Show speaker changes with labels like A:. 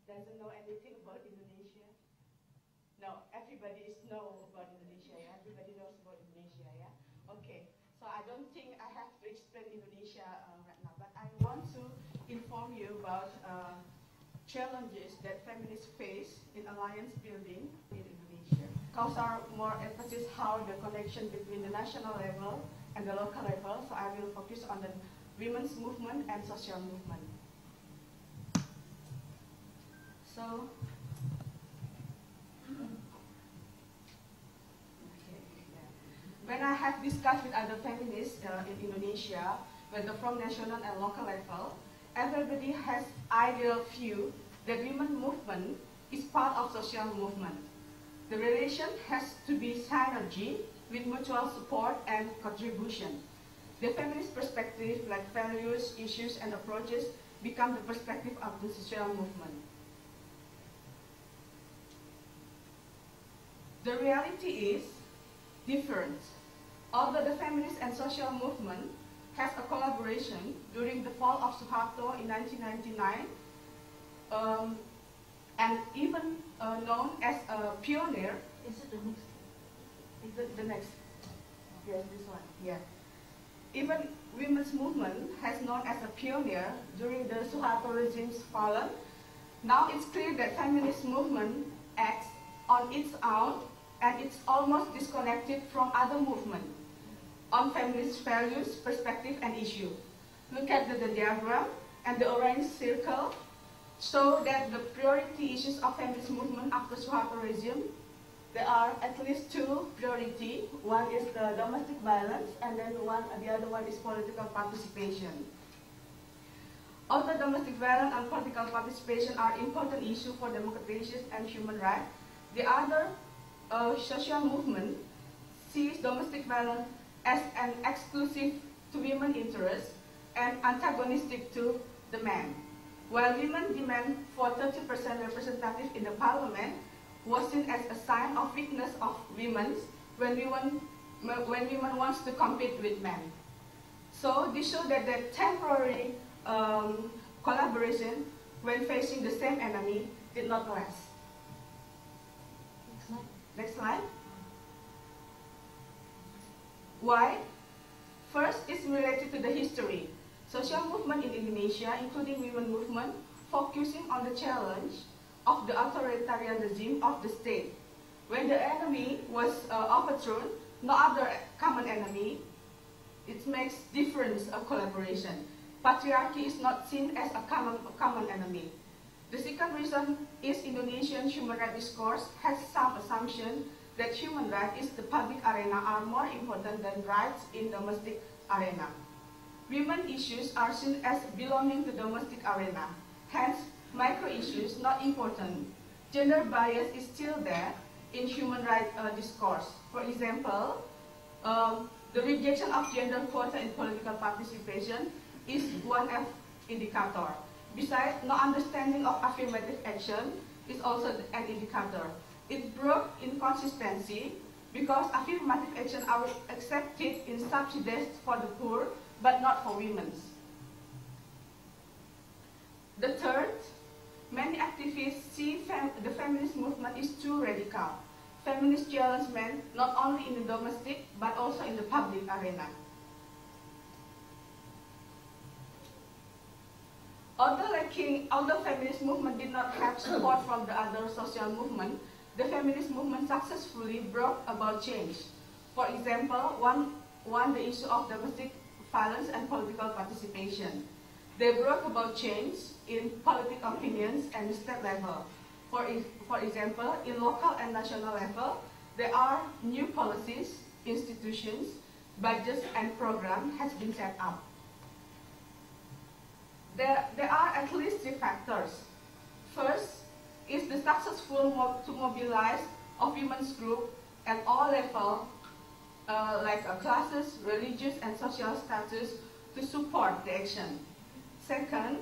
A: doesn't know anything about Indonesia? No, everybody knows about Indonesia, yeah? Everybody knows about Indonesia, yeah? Okay, so I don't think I have to explain Indonesia right now, but I want to inform you about challenges that feminists face in alliance building in Indonesia. Cause are more emphasis how the connection between the national level and the local level, so I will focus on the women's movement and social movement. So, when I have discussed with other feminists in Indonesia, whether from national and local level, everybody has ideal view that women movement is part of social movement. The relation has to be synergy with mutual support and contribution. The feminist perspective, like values, issues, and approaches, become the perspective of the social movement. The reality is different. Although the feminist and social movement has a collaboration during the fall of Suharto in 1999, and even known as a pioneer. Is it the next? Is the next? Yes, this one. Yeah. Even women's movement has known as a pioneer during the Suharto regime's fallen. Now it's clear that feminist movement acts on its own, and it's almost disconnected from other movements on feminist values, perspective, and issue. Look at the diagram, and the orange circle show that the priority issues of feminist movement after Suharto regime, there are at least two priority. One is the domestic violence, and then the other one is political participation. Although domestic violence and political participation are important issues for democratization and human rights, the other social movement sees domestic violence as an exclusive to women interests and antagonistic to the men. While women demand for 30% representative in the parliament was seen as a sign of weakness of women when women wants to compete with men. So this shows that the temporary collaboration when facing the same enemy did not last. Next slide. Next slide. Why? First, it's related to the history. Social movement in Indonesia, including women movement, focusing on the challenge of the authoritarian regime of the state. When the enemy was overthrown, no other common enemy, it makes difference of collaboration. Patriarchy is not seen as a common enemy. The second reason is Indonesian human rights discourse has some assumption that human rights in the public arena are more important than rights in domestic arena. Women issues are seen as belonging to domestic arena. Hence, micro issues not important. Gender bias is still there in human rights discourse. For example, the rejection of gender quota in political participation is one indicator. Besides, no understanding of affirmative action is also an indicator. It broke inconsistency because affirmative action are accepted in subsidies for the poor, but not for women. The third, many activists see the feminist movement is too radical. Feminist challenge men not only in the domestic, but also in the public arena. Although feminist movement did not have support from the other social movement, the feminist movement successfully brought about change. For example, one the issue of domestic violence and political participation. They brought about change in political opinions and the state level. For example, in local and national level, there are new policies, institutions, budgets, and programs has been set up. There are at least three factors. First, is the successful to mobilize of women's group at all levels, like classes, religious, and social status, to support the action. Second,